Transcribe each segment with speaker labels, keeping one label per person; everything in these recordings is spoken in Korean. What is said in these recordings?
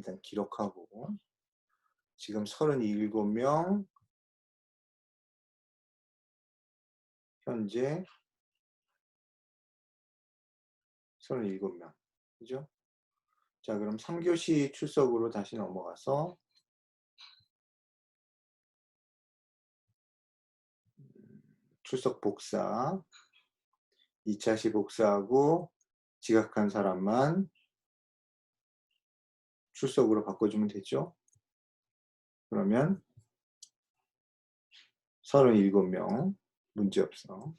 Speaker 1: 일단 기록하고 지금 37명 현재 37명 그죠? 자 그럼 3교시 출석으로 다시 넘어가서 출석 복사 2차시 복사하고 지각한 사람만 출석으로 바꿔주면 되죠. 그러면 37명 문제없어.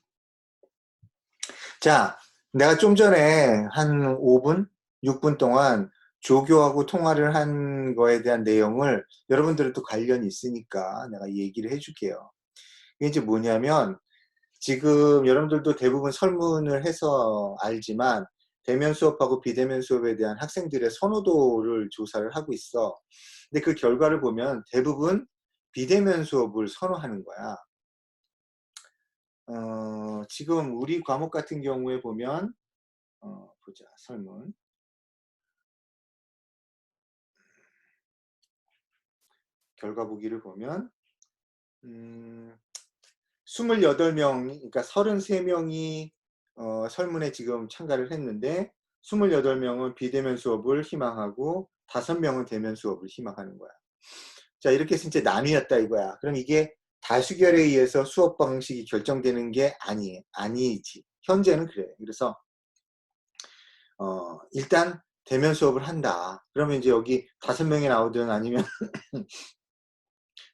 Speaker 1: 자, 내가 좀 전에 한 5분, 6분 동안 조교하고 통화를 한 거에 대한 내용을 여러분들도 관련이 있으니까 내가 얘기를 해줄게요. 이게 이제 뭐냐면 지금 여러분들도 대부분 설문을 해서 알지만 대면 수업하고 비대면 수업에 대한 학생들의 선호도를 조사를 하고 있어. 근데 그 결과를 보면 대부분 비대면 수업을 선호하는 거야. 지금 우리 과목 같은 경우에 보면 보자 설문 결과 보기를 보면 28명 그러니까 33명이 설문에 지금 참가를 했는데 28명은 비대면 수업을 희망하고 5명은 대면 수업을 희망하는 거야. 자 이렇게 해서 이제 나뉘었다 이거야. 그럼 이게 다수결에 의해서 수업 방식이 결정되는 게 아니지. 현재는 그래. 그래서 일단 대면 수업을 한다. 그러면 이제 여기 5명이 나오든 아니면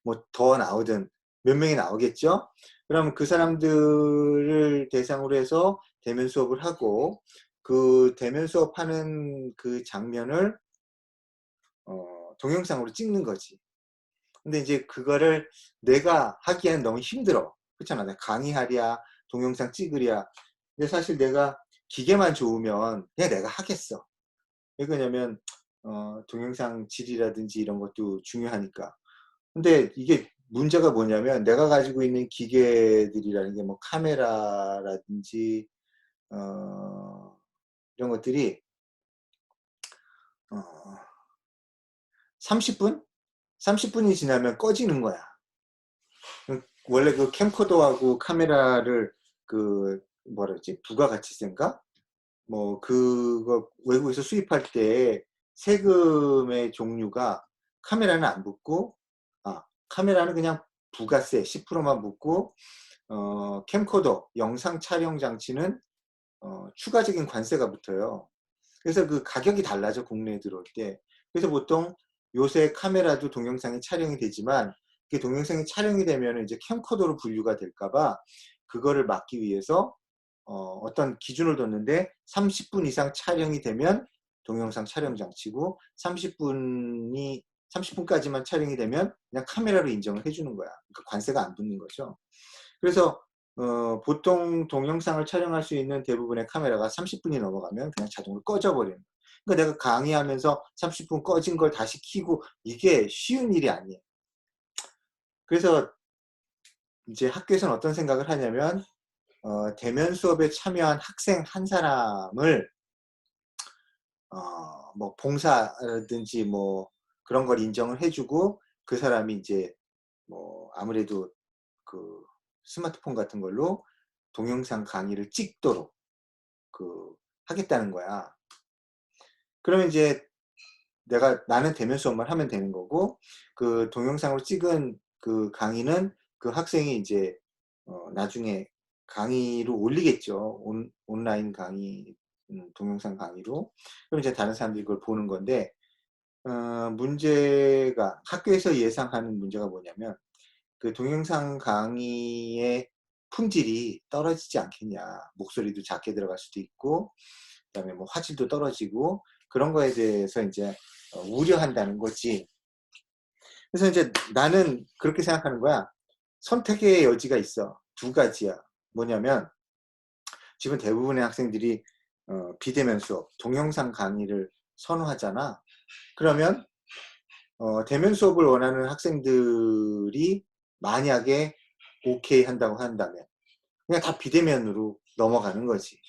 Speaker 1: 뭐 더 나오든 몇 명이 나오겠죠? 그럼 그 사람들을 대상으로 해서 대면 수업을 하고 그 대면 수업하는 그 장면을 동영상으로 찍는 거지. 근데 이제 그거를 내가 하기에는 너무 힘들어. 그렇잖아. 내가 강의하랴, 동영상 찍으랴. 근데 사실 내가 기계만 좋으면 그냥 내가 하겠어. 왜 그러냐면 동영상 질이라든지 이런 것도 중요하니까. 근데 이게 문제가 뭐냐면 내가 가지고 있는 기계들이라는 게 뭐 카메라라든지 이런 것들이 30분? 30분이 지나면 꺼지는 거야. 원래 그 캠코더하고 카메라를 그 뭐라 그러지? 부가가치세인가? 뭐 그거 외국에서 수입할 때 세금의 종류가 카메라는 안 붙고 카메라는 그냥 부가세 10%만 붙고 캠코더 영상 촬영 장치는 추가적인 관세가 붙어요. 그래서 그 가격이 달라져 국내에 들어올 때. 그래서 보통 요새 카메라도 동영상이 촬영이 되지만 그 동영상이 촬영이 되면 이제 캠코더로 분류가 될까봐 그거를 막기 위해서 어떤 기준을 뒀는데 30분 이상 촬영이 되면 동영상 촬영 장치고 30분까지만 촬영이 되면 그냥 카메라로 인정을 해주는 거야. 그러니까 관세가 안 붙는 거죠. 그래서 보통 동영상을 촬영할 수 있는 대부분의 카메라가 30분이 넘어가면 그냥 자동으로 꺼져버리는 거예요. 그러니까 내가 강의하면서 30분 꺼진 걸 다시 켜고 이게 쉬운 일이 아니에요. 그래서 이제 학교에서는 어떤 생각을 하냐면 대면 수업에 참여한 학생 한 사람을 뭐 봉사라든지 뭐 그런 걸 인정을 해주고 그 사람이 이제 뭐 아무래도 그 스마트폰 같은 걸로 동영상 강의를 찍도록 그 하겠다는 거야. 그러면 이제 나는 대면 수업만 하면 되는 거고 그 동영상으로 찍은 그 강의는 그 학생이 이제 나중에 강의로 올리겠죠. 온라인 강의, 동영상 강의로. 그럼 이제 다른 사람들이 그걸 보는 건데 문제가 학교에서 예상하는 문제가 뭐냐면 그 동영상 강의의 품질이 떨어지지 않겠냐. 목소리도 작게 들어갈 수도 있고 그다음에 뭐 화질도 떨어지고 그런 거에 대해서 이제 우려한다는 거지. 그래서 이제 나는 그렇게 생각하는 거야. 선택의 여지가 있어. 두 가지야. 뭐냐면 지금 대부분의 학생들이 비대면 수업, 동영상 강의를 선호하잖아. 그러면 대면 수업을 원하는 학생들이 만약에 오케이 한다고 한다면 그냥 다 비대면으로 넘어가는 거지.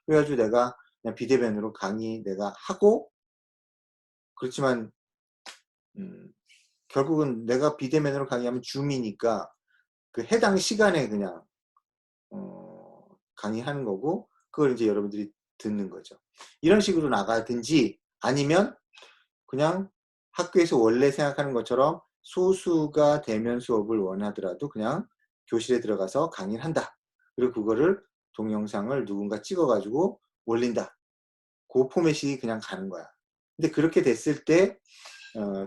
Speaker 1: 그래가지고 내가 그냥 비대면으로 강의 내가 하고 그렇지만 결국은 내가 비대면으로 강의하면 줌이니까 그 해당 시간에 그냥 강의하는 거고, 그걸 이제 여러분들이 듣는 거죠. 이런 식으로 나가든지, 아니면 그냥 학교에서 원래 생각하는 것처럼 소수가 대면 수업을 원하더라도 그냥 교실에 들어가서 강의를 한다. 그리고 그거를 동영상을 누군가 찍어가지고 올린다. 그 포맷이 그냥 가는 거야. 근데 그렇게 됐을 때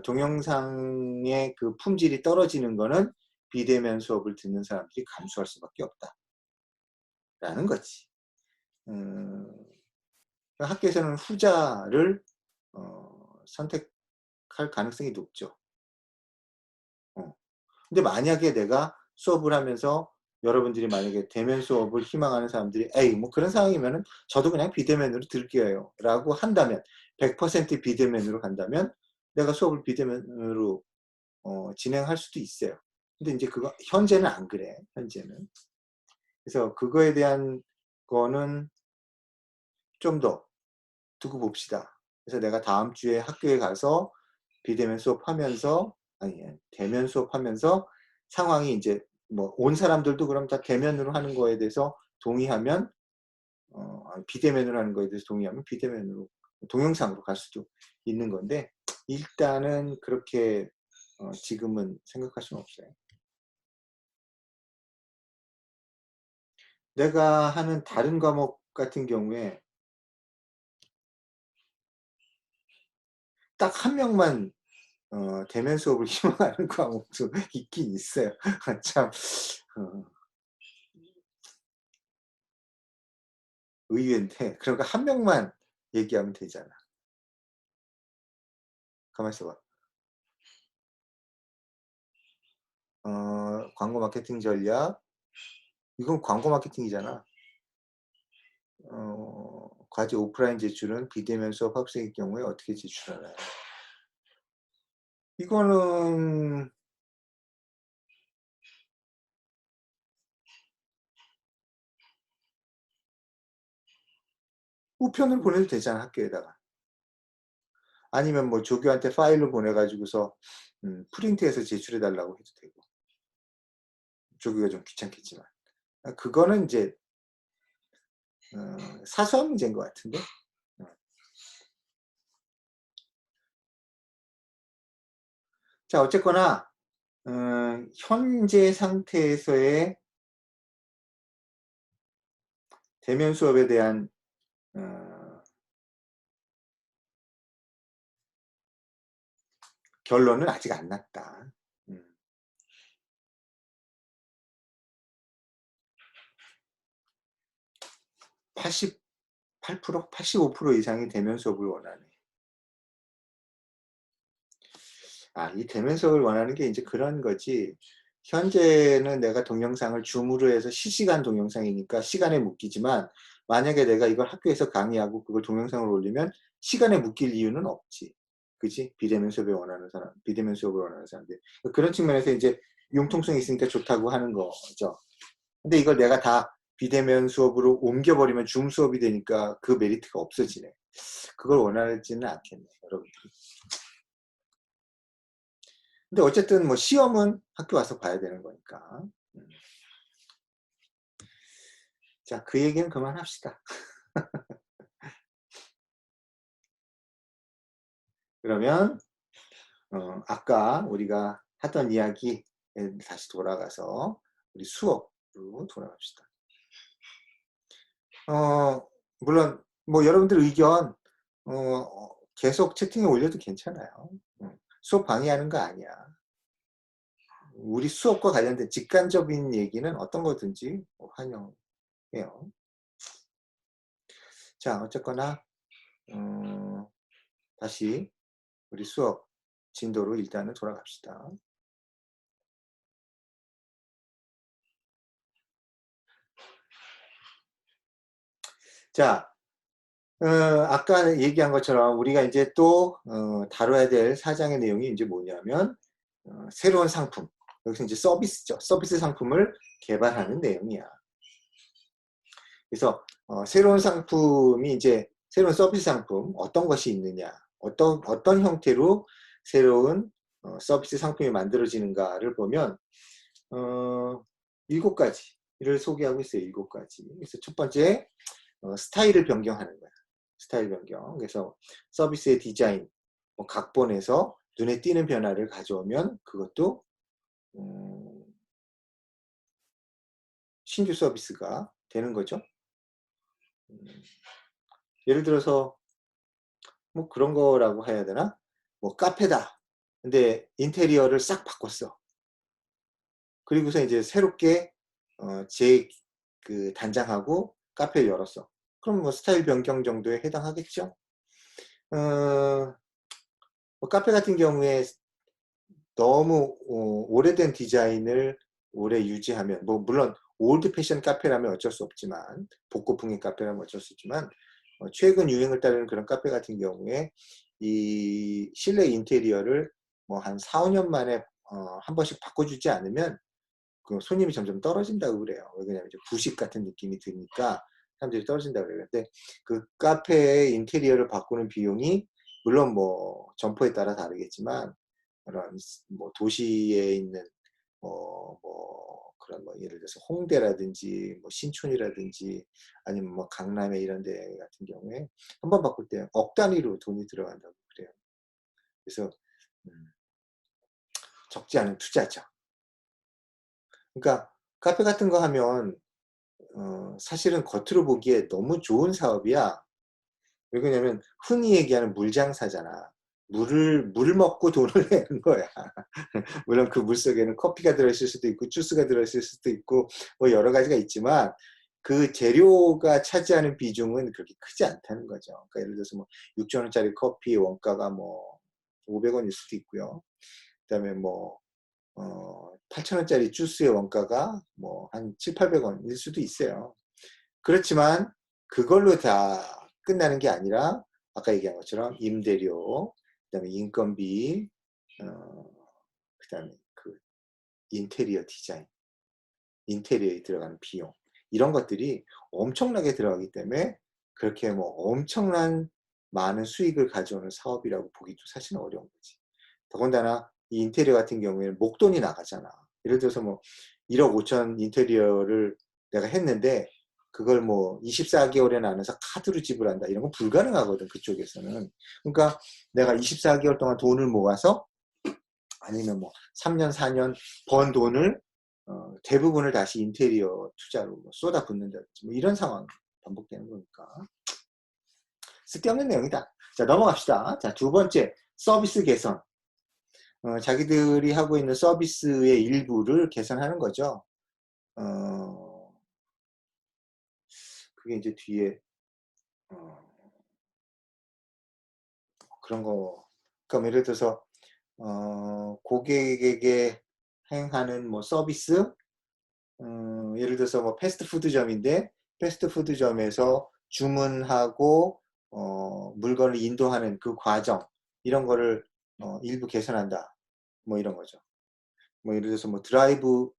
Speaker 1: 동영상의 그 품질이 떨어지는 거는 비대면 수업을 듣는 사람들이 감수할 수밖에 없다. 라는 거지. 학교에서는 후자를 선택할 가능성이 높죠. 근데 만약에 내가 수업을 하면서 여러분들이 만약에 대면 수업을 희망하는 사람들이 에이 뭐 그런 상황이면은 저도 그냥 비대면으로 들게요 라고 한다면, 100% 비대면으로 간다면 내가 수업을 비대면으로 진행할 수도 있어요. 근데 이제 그거 현재는 안 그래. 현재는. 그래서 그거에 대한 거는 좀 더 두고 봅시다. 그래서 내가 다음 주에 학교에 가서 비대면 수업하면서, 아니 대면 수업하면서 상황이 이제 뭐 온 사람들도 그럼 다 대면으로 하는 거에 대해서 동의하면 비대면으로 하는 거에 대해서 동의하면 비대면으로 동영상으로 갈 수도 있는 건데, 일단은 그렇게 지금은 생각할 수는 없어요. 내가 하는 다른 과목 같은 경우에 딱 한 명만 대면 수업을 희망하는 과목도 있긴 있어요. 참 의외인데, 그러니까 한 명만 얘기하면 되잖아. 가만 있어봐. 광고 마케팅 전략. 이건 광고 마케팅이잖아. 과제 오프라인 제출은 비대면 수업 학생의 경우에 어떻게 제출하나요? 이거는 우편을 보내도 되잖아, 학교에다가. 아니면 뭐 조교한테 파일로 보내가지고서 프린트해서 제출해달라고 해도 되고. 조교가 좀 귀찮겠지만. 그거는 이제 사소한 문제인 것 같은데. 자, 어쨌거나 현재 상태에서의 대면 수업에 대한 결론은 아직 안 났다. 88%, 85% 이상이 대면 수업을 원하네. 이 대면 수업을 원하는 게 이제 그런 거지. 현재는 내가 동영상을 줌으로 해서 실시간 동영상이니까 시간에 묶이지만, 만약에 내가 이걸 학교에서 강의하고 그걸 동영상으로 올리면 시간에 묶일 이유는 없지. 그치? 비대면 수업을 원하는 사람, 비대면 수업을 원하는 사람들. 그런 측면에서 이제 융통성이 있으니까 좋다고 하는 거죠. 근데 이걸 내가 다 비대면 수업으로 옮겨버리면 줌 수업이 되니까 그 메리트가 없어지네. 그걸 원하지는 않겠네, 여러분들이. 근데 어쨌든 뭐 시험은 학교 와서 봐야 되는 거니까. 자, 그 얘기는 그만합시다. 그러면 아까 우리가 하던 이야기에 다시 돌아가서 우리 수업으로 돌아갑시다. 물론 뭐 여러분들 의견 계속 채팅에 올려도 괜찮아요. 수업 방해하는 거 아니야. 우리 수업과 관련된 직관적인 얘기는 어떤 거든지 환영해요. 자, 어쨌거나 다시 우리 수업 진도로 일단은 돌아갑시다. 자, 아까 얘기한 것처럼 우리가 이제 또 다뤄야 될 사장의 내용이 이제 뭐냐면 새로운 상품, 여기서 이제 서비스죠. 서비스 상품을 개발하는 내용이야. 그래서 새로운 상품이 이제 새로운 서비스 상품 어떤 것이 있느냐, 어떤 형태로 새로운 서비스 상품이 만들어지는가를 보면 7가지를 소개하고 있어요. 7가지. 그래서 첫 번째 스타일을 변경하는 거야. 스타일 변경. 그래서 서비스의 디자인, 뭐 각본에서 눈에 띄는 변화를 가져오면 그것도 신규 서비스가 되는 거죠. 예를 들어서 뭐 그런 거라고 해야 되나? 뭐 카페다. 근데 인테리어를 싹 바꿨어. 그리고서 이제 새롭게 그 단장하고 카페를 열었어. 그럼 뭐 스타일 변경 정도에 해당하겠죠. 뭐 카페 같은 경우에 너무 오래된 디자인을 오래 유지하면, 뭐 물론 올드 패션 카페라면 어쩔 수 없지만, 복고풍의 카페라면 어쩔 수 있지만, 최근 유행을 따르는 그런 카페 같은 경우에 이 실내 인테리어를 뭐 한 4, 5년 만에 한 번씩 바꿔주지 않으면 그 손님이 점점 떨어진다고 그래요. 왜냐면 이제 구식 같은 느낌이 드니까 사람들이 떨어진다고 그래요. 근데 그 카페의 인테리어를 바꾸는 비용이 물론 뭐 점포에 따라 다르겠지만 그런 뭐 도시에 있는 뭐 그런 뭐 예를 들어서 홍대라든지 뭐 신촌이라든지 아니면 뭐 강남에 이런 데 같은 경우에 한 번 바꿀 때 억 단위로 돈이 들어간다고 그래요. 그래서 적지 않은 투자죠. 그러니까 카페 같은 거 하면 사실은 겉으로 보기에 너무 좋은 사업이야. 왜 그러냐면 흔히 얘기하는 물장사잖아. 물을 먹고 돈을 내는 거야. 물론 그 물 속에는 커피가 들어있을 수도 있고 주스가 들어있을 수도 있고 뭐 여러 가지가 있지만 그 재료가 차지하는 비중은 그렇게 크지 않다는 거죠. 그러니까 예를 들어서 뭐 6천 원짜리 커피 원가가 뭐 500원일 수도 있고요. 그다음에 뭐 8천 원짜리 주스의 원가가 뭐 한 7, 800원일 수도 있어요. 그렇지만 그걸로 다 끝나는 게 아니라 아까 얘기한 것처럼 임대료, 그다음에 인건비, 그다음에 그 인테리어 디자인, 인테리어에 들어가는 비용 이런 것들이 엄청나게 들어가기 때문에 그렇게 뭐 엄청난 많은 수익을 가져오는 사업이라고 보기도 사실은 어려운 거지. 더군다나 이 인테리어 같은 경우에는 목돈이 나가잖아. 예를 들어서 뭐 1억 5천 인테리어를 내가 했는데 그걸 뭐 24개월에 나눠서 카드로 지불한다 이런 건 불가능하거든 그쪽에서는. 그러니까 내가 24개월 동안 돈을 모아서 아니면 뭐 3년 4년 번 돈을 대부분을 다시 인테리어 투자로 뭐 쏟아붓는다든지 뭐 이런 상황 반복되는 거니까 쓸데없는 내용이다. 자 넘어갑시다. 자 두 번째 서비스 개선. 자기들이 하고 있는 서비스의 일부를 개선하는 거죠. 그게 이제 뒤에 그런 거. 그럼 예를 들어서 고객에게 행하는 뭐 서비스, 예를 들어서 뭐 패스트푸드점인데 패스트푸드점에서 주문하고 물건을 인도하는 그 과정 이런 거를 일부 개선한다. 뭐 이런 거죠. 뭐 예를 들어서 뭐 드라이브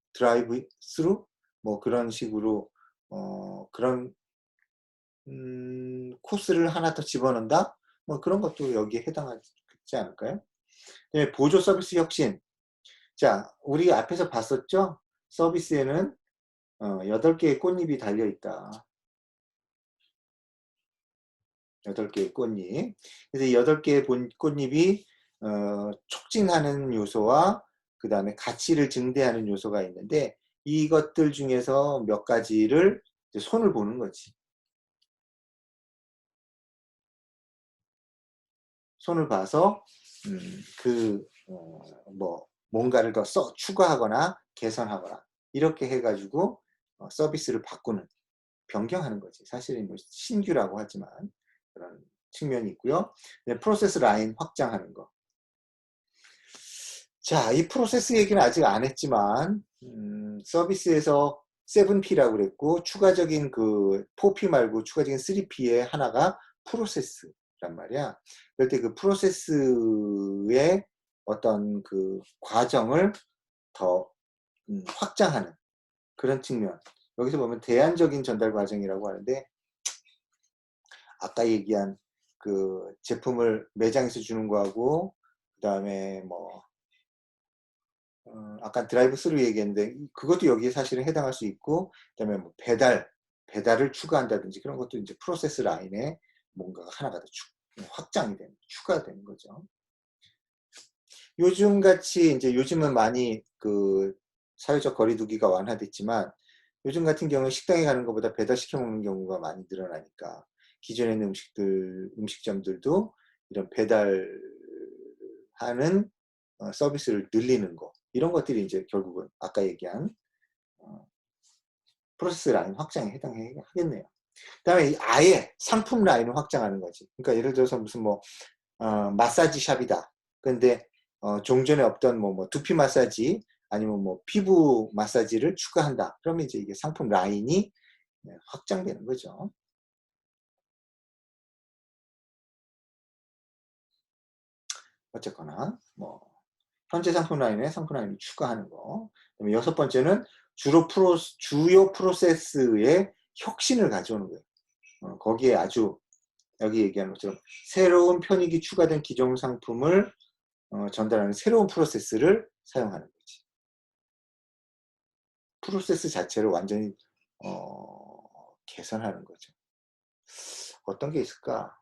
Speaker 1: 스루 뭐 그런 식으로 그런 코스를 하나 더 집어넣는다. 뭐 그런 것도 여기에 해당하지 않을까요? 네, 보조 서비스 혁신. 자, 우리 앞에서 봤었죠? 서비스에는 8개의 꽃잎이 달려 있다. 8개의 꽃잎. 그래서 이 8개의 꽃잎이 촉진하는 요소와 그 다음에 가치를 증대하는 요소가 있는데 이것들 중에서 몇 가지를 손을 보는 거지. 손을 봐서 뭐 뭔가를 더 추가하거나 개선하거나 이렇게 해가지고 서비스를 바꾸는 변경하는 거지. 사실은 뭐 신규라고 하지만 그런 측면이 있고요. 프로세스 라인 확장하는 거. 자, 이 프로세스 얘기는 아직 안 했지만 서비스에서 7P라고 그랬고 추가적인 그 4P 말고 추가적인 3P의 하나가 프로세스란 말이야. 그럴 때 그 프로세스의 어떤 그 과정을 더 확장하는 그런 측면. 여기서 보면 대안적인 전달 과정이라고 하는데 아까 얘기한 그 제품을 매장에서 주는 거하고 그 그다음에 뭐 아까 드라이브 스루 얘기했는데 그것도 여기에 사실은 해당할 수 있고, 그다음에 뭐 배달을 추가한다든지 그런 것도 이제 프로세스 라인에 뭔가가 하나가 더 확장이 되는, 추가되는 거죠. 요즘 같이 이제 요즘은 많이 그 사회적 거리두기가 완화됐지만 요즘 같은 경우는 식당에 가는 것보다 배달시켜 먹는 경우가 많이 늘어나니까 기존에 있는 음식점들도 이런 배달하는 서비스를 늘리는 거, 이런 것들이 이제 결국은 아까 얘기한 프로세스 라인 확장에 해당하겠네요. 그다음에 아예 상품 라인을 확장하는 거지. 그러니까 예를 들어서 무슨 뭐 마사지 샵이다. 근데 종전에 없던 뭐 두피 마사지 아니면 뭐 피부 마사지를 추가한다. 그러면 이제 이게 상품 라인이 확장되는 거죠. 어쨌거나 뭐 현재 상품 라인에 상품 라인을 추가하는 거. 그다음에 여섯 번째는 주요 프로세스의 혁신을 가져오는 거예요. 거기에 아주 여기 얘기하는 것처럼 새로운 편익이 추가된 기존 상품을 전달하는 새로운 프로세스를 사용하는 거지. 프로세스 자체를 완전히 개선하는 거죠. 어떤 게 있을까?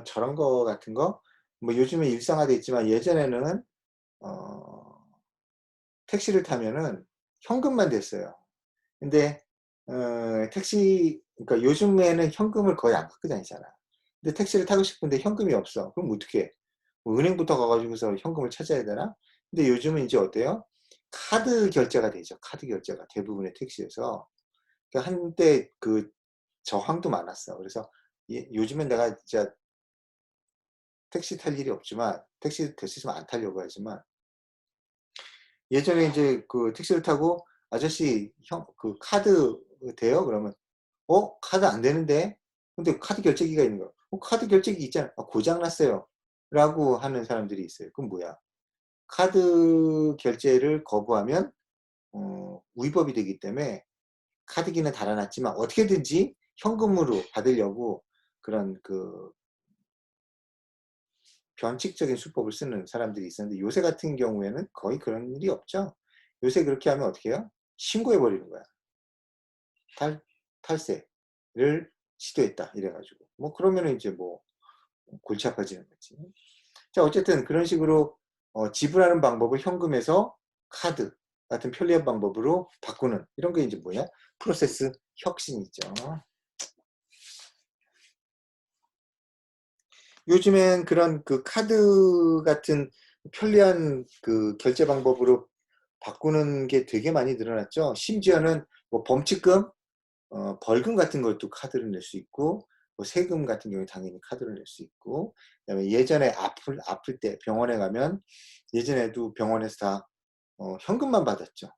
Speaker 1: 저런 거 같은 거? 뭐 요즘에 일상화돼 있지만 예전에는 택시를 타면은 현금만 됐어요. 근데 그러니까 요즘에는 현금을 거의 안 갖고 다니잖아. 근데 택시를 타고 싶은데 현금이 없어. 그럼 어떻게 해? 뭐 은행부터 가가지고서 현금을 찾아야 되나? 근데 요즘은 이제 어때요? 카드 결제가 되죠. 카드 결제가 대부분의 택시에서. 그러니까 한때 그 저항도 많았어. 그래서 요즘엔 내가 진짜 택시 탈 일이 없지만 택시 됐으면 안 타려고 하지만 예전에 이제 그 택시를 타고 아저씨 그 카드 돼요? 그러면 카드 안 되는데? 근데 카드 결제기가 있는 거야. 카드 결제기 있잖아. 고장 났어요. 라고 하는 사람들이 있어요. 그럼 뭐야? 카드 결제를 거부하면 위법이 되기 때문에 카드기는 달아놨지만 어떻게든지 현금으로 받으려고 그런 그 변칙적인 수법을 쓰는 사람들이 있었는데 요새 같은 경우에는 거의 그런 일이 없죠. 요새 그렇게 하면 어떻게 해요? 신고해버리는 거야. 탈세를 시도했다. 이래가지고. 뭐 그러면은 이제 뭐 골치 아파지는 거지. 자, 어쨌든 그런 식으로 지불하는 방법을 현금에서 카드 같은 편리한 방법으로 바꾸는 이런 게 이제 뭐야? 프로세스 혁신이죠. 요즘엔 그런 그 카드 같은 편리한 그 결제 방법으로 바꾸는 게 되게 많이 늘어났죠. 심지어는 뭐 범칙금, 벌금 같은 것도 카드를 낼 수 있고, 뭐 세금 같은 경우에 당연히 카드를 낼 수 있고, 그다음에 예전에 아플 때 병원에 가면 예전에도 병원에서 다 현금만 받았죠.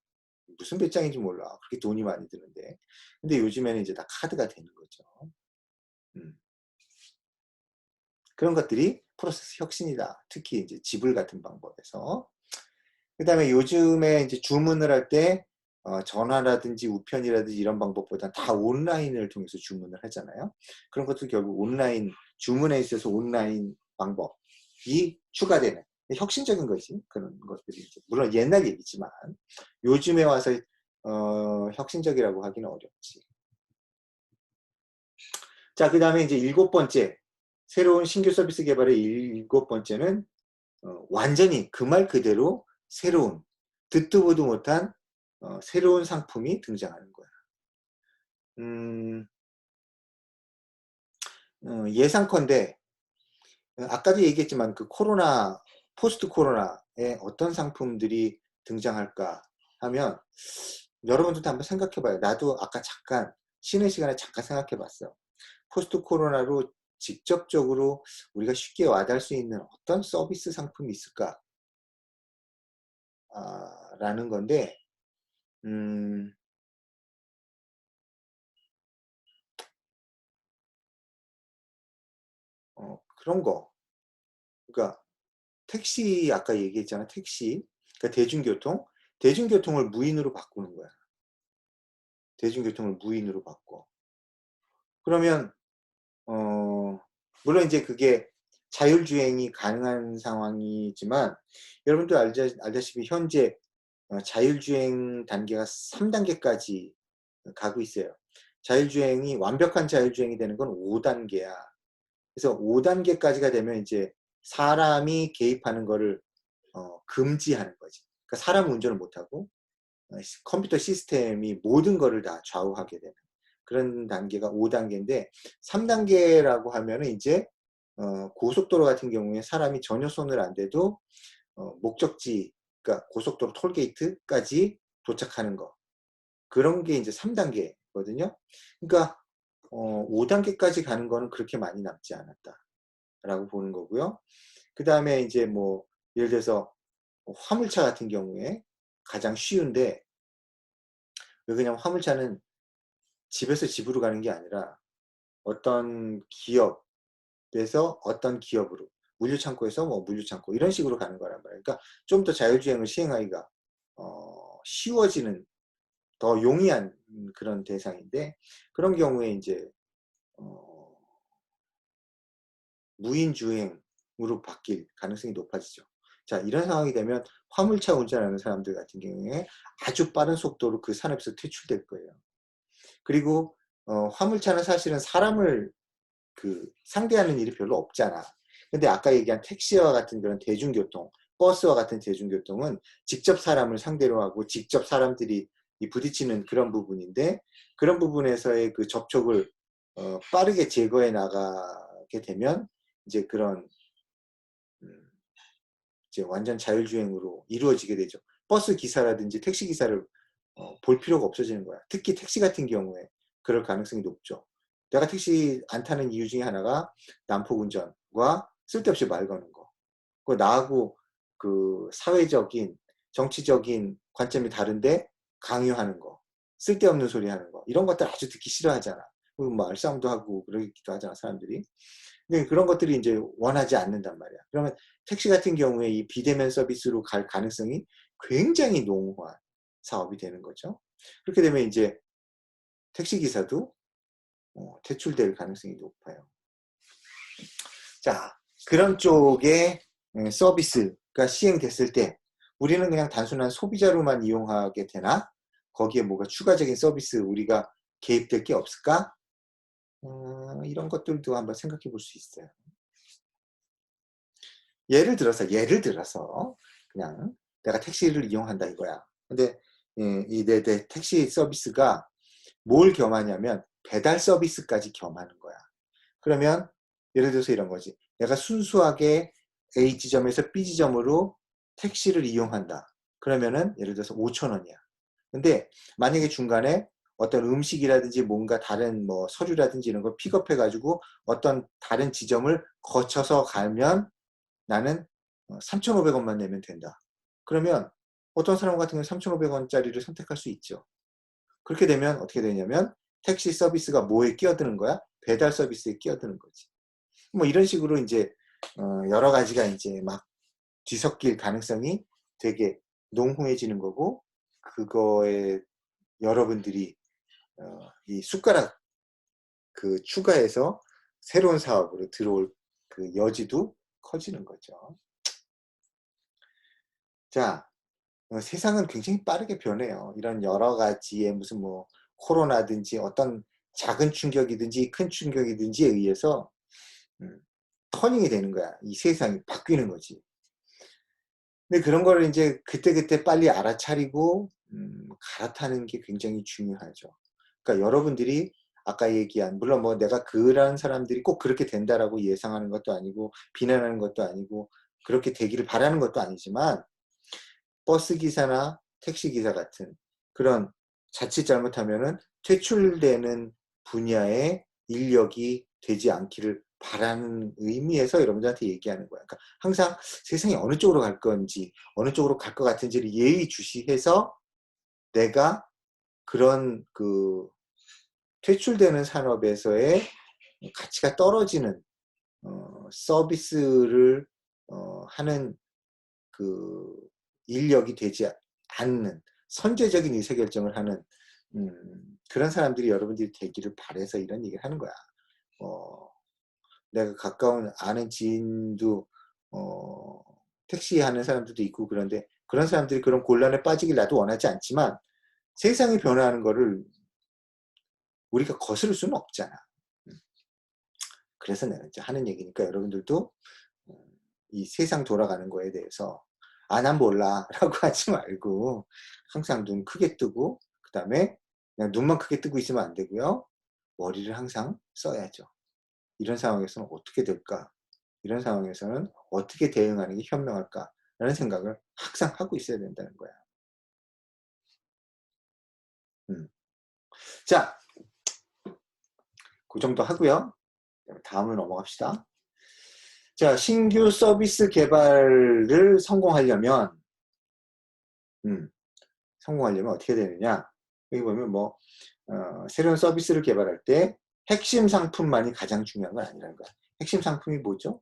Speaker 1: 무슨 배짱인지 몰라. 그렇게 돈이 많이 드는데. 근데 요즘에는 이제 다 카드가 되는 거죠. 음. 그런 것들이 프로세스 혁신이다. 특히 이제 지불 같은 방법에서. 그 다음에 요즘에 이제 주문을 할 때 전화라든지 우편이라든지 이런 방법보다 다 온라인을 통해서 주문을 하잖아요. 그런 것도 결국 온라인, 주문에 있어서 온라인 방법이 추가되는 혁신적인 거지. 그런 것들이 이제 물론 옛날 얘기지만 요즘에 와서 혁신적이라고 하기는 어렵지. 자, 그 다음에 이제 일곱 번째, 새로운 신규 서비스 개발의 일곱 번째는 완전히 그 말 그대로 새로운, 듣도 보도 못한 새로운 상품이 등장하는 거야. 음, 예상컨대 아까도 얘기했지만 그 코로나, 포스트 코로나에 어떤 상품들이 등장할까 하면 여러분들도 한번 생각해봐요. 나도 아까 잠깐 쉬는 시간에 잠깐 생각해봤어. 포스트 코로나로 직접적으로 우리가 쉽게 와닿을 수 있는 어떤 서비스 상품이 있을까? 라는 건데, 음, 그런 거. 그러니까 택시 아까 얘기했잖아. 택시. 그러니까 대중교통을 무인으로 바꾸는 거야. 대중교통을 무인으로 바꿔. 그러면 어 물론 이제 그게 자율주행이 가능한 상황이지만 여러분도 알다시피 현재 자율주행 단계가 3단계까지 가고 있어요. 자율주행이 완벽한 자율주행이 되는 건 5단계야. 그래서 5단계까지가 되면 이제 사람이 개입하는 거를 금지하는 거지. 그러니까 사람 운전을 못하고 컴퓨터 시스템이 모든 거를 다 좌우하게 되는 그런 단계가 5단계인데 3단계라고 하면은 이제 고속도로 같은 경우에 사람이 전혀 손을 안 대도 목적지, 그러니까 고속도로 톨게이트까지 도착하는 거. 그런 게 이제 3단계거든요. 그러니까 5단계까지 가는 거는 그렇게 많이 남지 않았다라고 보는 거고요. 그 다음에 이제 뭐 예를 들어서 화물차 같은 경우에 가장 쉬운데 왜 그냥 화물차는 집에서 집으로 가는 게 아니라 어떤 기업에서 어떤 기업으로 물류창고에서 뭐 물류창고 이런 식으로 가는 거란 말이에요. 그러니까 좀 더 자율주행을 시행하기가 쉬워지는 더 용이한 그런 대상인데 그런 경우에 이제 무인주행으로 바뀔 가능성이 높아지죠. 자, 이런 상황이 되면 화물차 운전하는 사람들 같은 경우에 아주 빠른 속도로 그 산업에서 퇴출될 거예요. 그리고 화물차는 사실은 사람을 상대하는 일이 별로 없잖아. 근데 아까 얘기한 택시와 같은 그런 대중교통, 버스와 같은 대중교통은 직접 사람을 상대로 하고 직접 사람들이 부딪히는 그런 부분인데 그런 부분에서의 그 접촉을 빠르게 제거해 나가게 되면 이제 그런 이제 완전 자율주행으로 이루어지게 되죠. 버스 기사라든지 택시 기사를 볼 필요가 없어지는 거야. 특히 택시 같은 경우에 그럴 가능성이 높죠. 내가 택시 안 타는 이유 중에 하나가 난폭 운전과 쓸데없이 말 거는 거. 그 나하고 그 사회적인 정치적인 관점이 다른데 강요하는 거, 쓸데없는 소리 하는 거 이런 것들 아주 듣기 싫어하잖아. 그리고 말싸움도 하고 그러기도 하잖아 사람들이. 근데 그런 것들이 이제 원하지 않는단 말이야. 그러면 택시 같은 경우에 이 비대면 서비스로 갈 가능성이 굉장히 농후한 사업이 되는 거죠. 그렇게 되면 이제 택시기사도 퇴출될 가능성이 높아요. 자, 그런 쪽의 서비스가 시행됐을 때 우리는 그냥 단순한 소비자로만 이용하게 되나? 거기에 뭐가 추가적인 서비스 우리가 개입될 게 없을까? 이런 것들도 한번 생각해 볼 수 있어요. 예를 들어서 그냥 내가 택시를 이용한다 이거야. 근데 내 택시 서비스가 뭘 겸하냐면 배달 서비스까지 겸하는 거야. 그러면 예를 들어서 이런 거지. 내가 순수하게 A 지점에서 B 지점으로 택시를 이용한다. 그러면은 예를 들어서 5,000원이야. 근데 만약에 중간에 어떤 음식이라든지 뭔가 다른 뭐 서류라든지 이런 걸 픽업해 가지고 어떤 다른 지점을 거쳐서 가면 나는 3,500원만 내면 된다. 그러면 어떤 사람 같은 경우는 3,500원짜리를 선택할 수 있죠. 그렇게 되면 어떻게 되냐면 택시 서비스가 뭐에 끼어드는 거야? 배달 서비스에 끼어드는 거지. 뭐 이런 식으로 이제 여러 가지가 이제 막 뒤섞일 가능성이 되게 농후해지는 거고 그거에 여러분들이 이 숟가락 추가해서 새로운 사업으로 들어올 그 여지도 커지는 거죠. 자, 세상은 굉장히 빠르게 변해요. 이런 여러 가지의 무슨 뭐 코로나든지 어떤 작은 충격이든지 큰 충격이든지에 의해서 터닝이 되는 거야. 이 세상이 바뀌는 거지. 근데 그런 거를 이제 그때그때 빨리 알아차리고 갈아타는 게 굉장히 중요하죠. 그러니까 여러분들이 아까 얘기한 물론 뭐 내가 그런 사람들이 꼭 그렇게 된다라고 예상하는 것도 아니고 비난하는 것도 아니고 그렇게 되기를 바라는 것도 아니지만 버스 기사나 택시 기사 같은 그런 자칫 잘못하면은 퇴출되는 분야의 인력이 되지 않기를 바라는 의미에서 여러분들한테 얘기하는 거야. 그러니까 항상 세상이 어느 쪽으로 갈 건지 어느 쪽으로 갈 것 같은지를 예의주시해서 내가 그런 퇴출되는 산업에서의 가치가 떨어지는 서비스를 하는 그 인력이 되지 않는 선제적인 의사결정을 하는 그런 사람들이 여러분들이 되기를 바래서 이런 얘기를 하는 거야. 내가 가까운 아는 지인도 택시 하는 사람들도 있고 그런데 그런 사람들이 그런 곤란에 빠지길 나도 원하지 않지만 세상이 변화하는 거를 우리가 거스를 수는 없잖아. 그래서 내가 이제 하는 얘기니까 여러분들도 이 세상 돌아가는 거에 대해서 난 몰라 라고 하지 말고 항상 눈 크게 뜨고 그 다음에 그냥 눈만 크게 뜨고 있으면 안 되고요. 머리를 항상 써야죠. 이런 상황에서는 어떻게 될까? 이런 상황에서는 어떻게 대응하는 게 현명할까? 라는 생각을 항상 하고 있어야 된다는 거야. 자, 그 정도 하고요. 다음으로 넘어갑시다. 자, 신규 서비스 개발을 성공하려면 어떻게 되느냐? 여기 보면 새로운 서비스를 개발할 때 핵심 상품만이 가장 중요한 건 아니라는 거야. 핵심 상품이 뭐죠?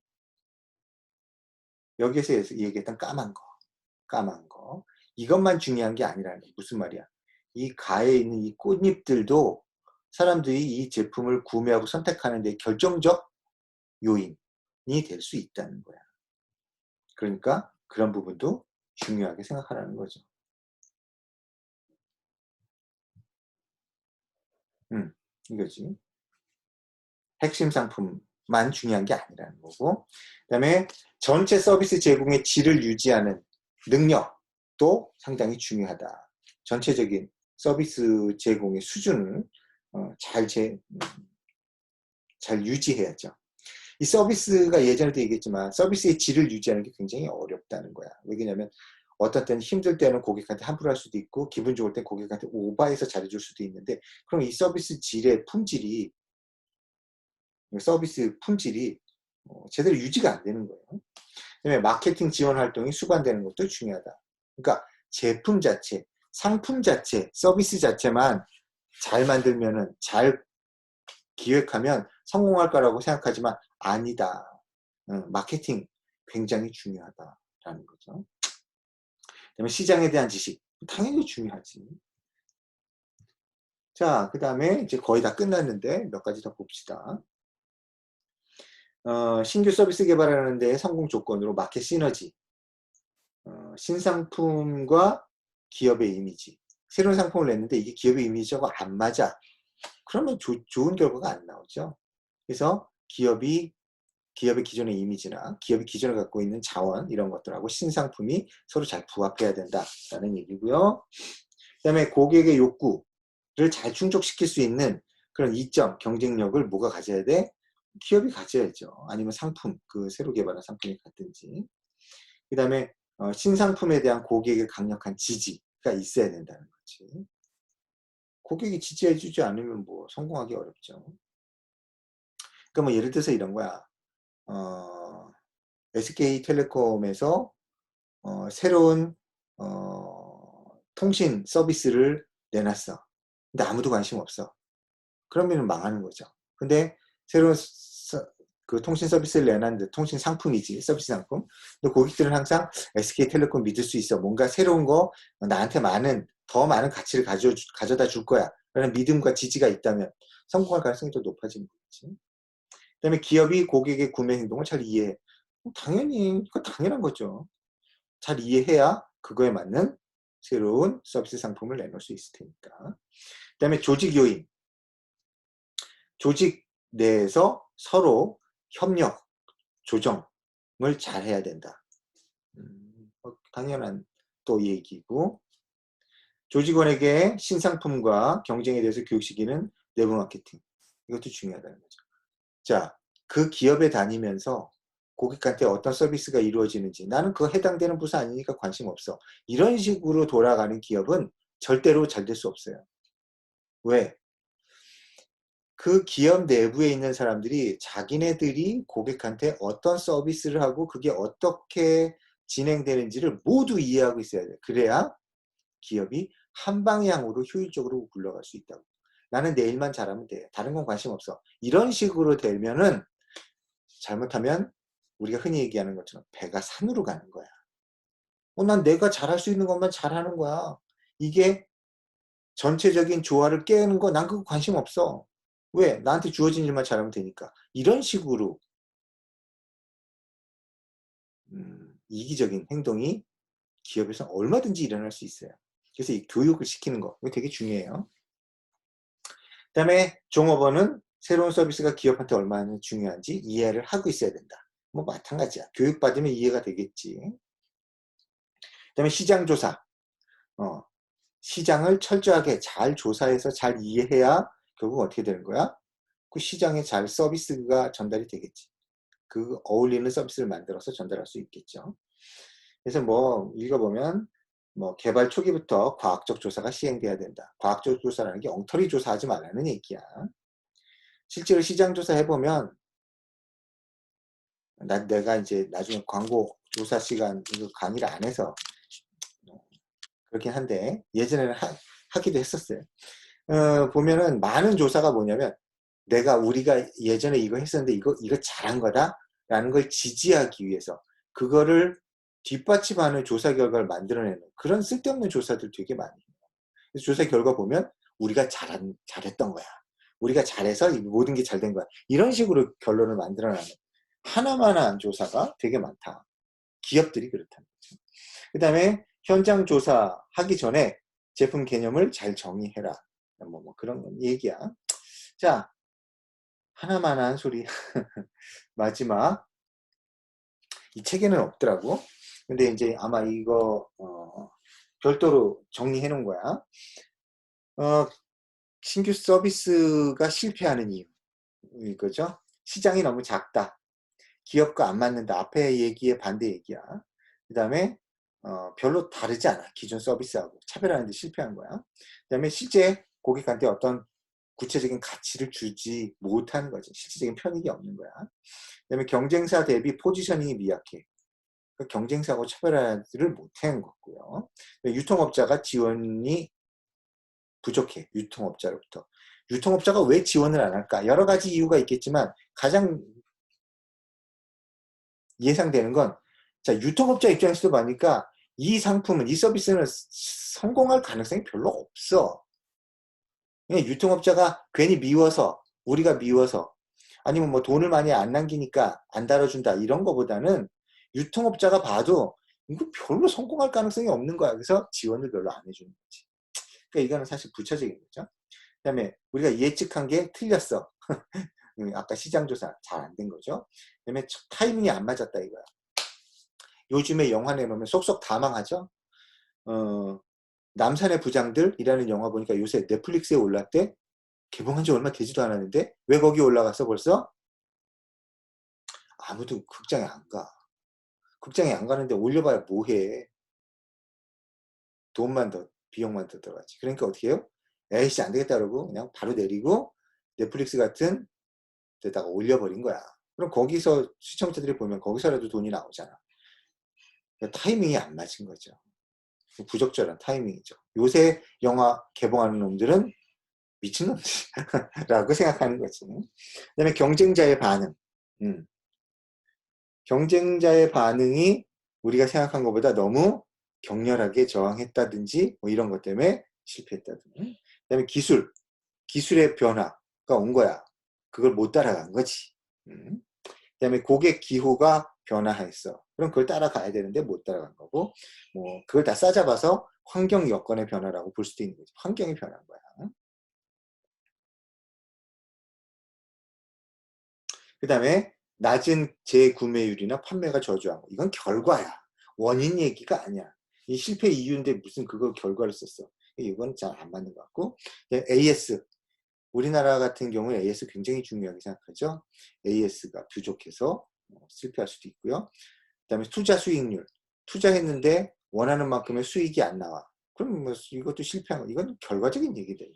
Speaker 1: 여기에서 얘기했던 까만 거. 이것만 중요한 게 아니라는 거야. 무슨 말이야? 이 가에 있는 이 꽃잎들도 사람들이 이 제품을 구매하고 선택하는 데 결정적 요인이 될 수 있다는 거야. 그러니까 그런 부분도 중요하게 생각하라는 거죠. 이거지. 핵심 상품만 중요한 게 아니라는 거고. 그 다음에 전체 서비스 제공의 질을 유지하는 능력도 상당히 중요하다. 전체적인 서비스 제공의 수준을 잘 유지해야죠. 이 서비스가 예전에도 얘기했지만 서비스의 질을 유지하는 게 굉장히 어렵다는 거야. 왜냐면 어떤 때는 힘들 때는 고객한테 함부로 할 수도 있고 기분 좋을 때 고객한테 오버해서 잘해줄 수도 있는데 그럼 이 서비스 질의 품질이 제대로 유지가 안 되는 거예요. 그다음에 마케팅 지원 활동이 수반되는 것도 중요하다. 그러니까 제품 자체, 상품 자체, 서비스 자체만 잘 만들면은 잘 기획하면 성공할 거라고 생각하지만 아니다. 마케팅 굉장히 중요하다라는 거죠. 그다음에 시장에 대한 지식 당연히 중요하지. 자, 그 다음에 이제 거의 다 끝났는데 몇 가지 더 봅시다. 신규 서비스 개발하는 데 성공 조건으로 마켓 시너지, 신상품과 기업의 이미지. 새로운 상품을 냈는데 이게 기업의 이미지하고 안 맞아. 그러면 좋은 결과가 안 나오죠. 그래서 기업의 기존의 이미지나 기업이 기존에 갖고 있는 자원 이런 것들하고 신상품이 서로 잘 부합해야 된다라는 얘기고요. 그 다음에 고객의 욕구를 잘 충족시킬 수 있는 그런 이점, 경쟁력을 뭐가 가져야 돼? 기업이 가져야죠. 아니면 상품, 그 새로 개발한 상품이 같든지. 그 다음에 신상품에 대한 고객의 강력한 지지가 있어야 된다는 거지. 고객이 지지해주지 않으면 성공하기 어렵죠. 그러니까 예를 들어서 이런 거야. SK텔레콤에서 새로운 통신 서비스를 내놨어. 근데 아무도 관심 없어. 그러면 망하는 거죠. 근데 새로운 그 통신 서비스를 내놨는데 통신 상품이지, 서비스 상품. 근데 고객들은 항상 SK텔레콤 믿을 수 있어. 뭔가 새로운 거 나한테 더 많은 가치를 가져다 줄 거야. 라는 믿음과 지지가 있다면 성공할 가능성이 더 높아지는 거지. 그 다음에 기업이 고객의 구매 행동을 잘 이해해. 당연히, 그거 당연한 거죠. 잘 이해해야 그거에 맞는 새로운 서비스 상품을 내놓을 수 있을 테니까. 그 다음에 조직 요인. 조직 내에서 서로 협력, 조정을 잘 해야 된다. 당연한 또 얘기고, 조직원에게 신상품과 경쟁에 대해서 교육시키는 내부 마케팅. 이것도 중요하다는 거죠. 자, 그 기업에 다니면서 고객한테 어떤 서비스가 이루어지는지 나는 그거 해당되는 부서 아니니까 관심 없어. 이런 식으로 돌아가는 기업은 절대로 잘 될 수 없어요. 왜? 그 기업 내부에 있는 사람들이 자기네들이 고객한테 어떤 서비스를 하고 그게 어떻게 진행되는지를 모두 이해하고 있어야 돼. 그래야 기업이 한 방향으로 효율적으로 굴러갈 수 있다고. 나는 내 일만 잘하면 돼. 다른 건 관심 없어. 이런 식으로 되면은 잘못하면 우리가 흔히 얘기하는 것처럼 배가 산으로 가는 거야. 난 내가 잘할 수 있는 것만 잘하는 거야. 이게 전체적인 조화를 깨는 거 난 그거 관심 없어. 왜? 나한테 주어진 일만 잘하면 되니까. 이런 식으로 이기적인 행동이 기업에서 얼마든지 일어날 수 있어요. 그래서 이 교육을 시키는 거, 이거 되게 중요해요. 그 다음에 종업원은 새로운 서비스가 기업한테 얼마나 중요한지 이해를 하고 있어야 된다. 뭐 마찬가지야. 교육받으면 이해가 되겠지. 그 다음에 시장조사. 시장을 철저하게 잘 조사해서 잘 이해해야 결국 어떻게 되는 거야? 그 시장에 잘 서비스가 전달이 되겠지. 그 어울리는 서비스를 만들어서 전달할 수 있겠죠. 그래서 뭐 읽어보면 뭐 개발 초기부터 과학적 조사가 시행돼야 된다. 과학적 조사라는 게 엉터리 조사하지 말라는 얘기야. 실제로 시장 조사 해보면 내가 이제 나중에 광고 조사 시간 강의를 안 해서 그렇긴 한데 예전에는 하기도 했었어요. 보면은 많은 조사가 뭐냐면 우리가 예전에 이거 했었는데 이거 잘한 거다 라는 걸 지지하기 위해서 그거를 뒷받침하는 조사 결과를 만들어내는 그런 쓸데없는 조사들 되게 많이 해요. 그래서 조사 결과 보면 우리가 잘했던 거야. 우리가 잘해서 모든 게 잘 된 거야. 이런 식으로 결론을 만들어내는 하나만한 조사가 되게 많다. 기업들이 그렇다는 거죠. 그 다음에 현장 조사하기 전에 제품 개념을 잘 정의해라. 뭐 그런 얘기야. 자, 하나만한 소리. 마지막. 이 책에는 없더라고. 근데 이제 아마 이거 별도로 정리해 놓은 거야. 신규 서비스가 실패하는 이유. 이거죠. 시장이 너무 작다. 기업과 안 맞는다. 앞에 얘기에 반대 얘기야. 그 다음에 별로 다르지 않아. 기존 서비스하고 차별하는 데 실패한 거야. 그 다음에 실제 고객한테 어떤 구체적인 가치를 주지 못하는 거지. 실질적인 편익이 없는 거야. 그 다음에 경쟁사 대비 포지셔닝이 미약해. 그 경쟁사하고 차별화를 못한 거고요. 유통업자가 지원이 부족해. 유통업자로부터. 유통업자가 왜 지원을 안 할까? 여러 가지 이유가 있겠지만 가장 예상되는 건 자, 유통업자 입장에서도 보니까 이 상품은 이 서비스는 성공할 가능성이 별로 없어. 유통업자가 괜히 미워서 우리가 미워서 아니면 뭐 돈을 많이 안 남기니까 안 다뤄준다 이런 거보다는 유통업자가 봐도 이거 별로 성공할 가능성이 없는 거야. 그래서 지원을 별로 안 해주는 거지. 그러니까 이거는 사실 부차적인 거죠. 그 다음에 우리가 예측한 게 틀렸어. 아까 시장조사 잘 안 된 거죠. 그 다음에 타이밍이 안 맞았다 이거야. 요즘에 영화 내놓으면 속속 다 망하죠. 남산의 부장들이라는 영화 보니까 요새 넷플릭스에 올랐대. 개봉한 지 얼마 되지도 않았는데 왜 거기 올라갔어 벌써? 아무도 극장에 안 가. 극장에 안 가는데 올려봐야 뭐해. 돈만 더 비용만 더 들어가지. 그러니까 어떻게 해요? 에이씨 안 되겠다 그러고 그냥 바로 내리고 넷플릭스 같은 데다가 올려버린 거야. 그럼 거기서 시청자들이 보면 거기서라도 돈이 나오잖아. 그러니까 타이밍이 안 맞은 거죠. 부적절한 타이밍이죠. 요새 영화 개봉하는 놈들은 미친놈들이라고 생각하는 거지. 그 다음에 경쟁자의 반응. 경쟁자의 반응이 우리가 생각한 것보다 너무 격렬하게 저항했다든지 뭐 이런 것 때문에 실패했다든지. 그 다음에 기술의 변화가 온 거야. 그걸 못 따라간 거지. 그 다음에 고객 기호가 변화했어. 그럼 그걸 따라가야 되는데 못 따라간 거고, 뭐 그걸 다 싸잡아서 환경 여건의 변화라고 볼 수도 있는 거지. 환경이 변한 거야. 그 다음에 낮은 재구매율이나 판매가 저조한 거. 이건 결과야. 원인 얘기가 아니야. 이 실패 이유인데 무슨 그걸 결과를 썼어. 이건 잘 안 맞는 것 같고. AS. 우리나라 같은 경우에 AS 굉장히 중요하게 생각하죠. AS가 부족해서 실패할 수도 있고요. 그 다음에 투자 수익률. 투자했는데 원하는 만큼의 수익이 안 나와. 그럼 뭐 이것도 실패한 거. 이건 결과적인 얘기들.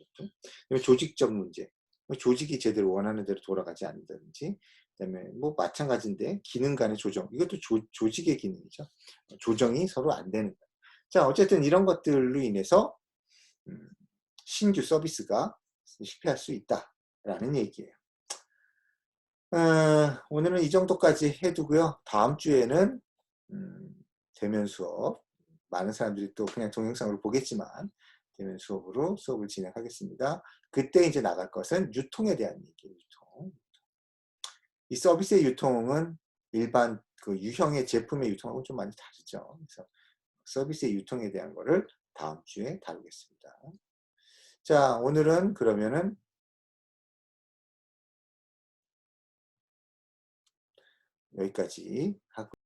Speaker 1: 조직적 문제. 조직이 제대로 원하는 대로 돌아가지 않는다든지. 그다음에 뭐 마찬가지인데 기능 간의 조정. 이것도 조직의 기능이죠. 조정이 서로 안 되는 거예요. 자, 어쨌든 이런 것들로 인해서 신규 서비스가 실패할 수 있다라는 얘기예요. 오늘은 이 정도까지 해두고요. 다음 주에는 대면 수업, 많은 사람들이 또 그냥 동영상으로 보겠지만 대면 수업으로 수업을 진행하겠습니다. 그때 이제 나갈 것은 유통에 대한 얘기예요. 유통. 이 서비스의 유통은 일반 그 유형의 제품의 유통하고는 좀 많이 다르죠. 그래서 서비스의 유통에 대한 거를 다음 주에 다루겠습니다. 자, 오늘은 그러면은 여기까지 하고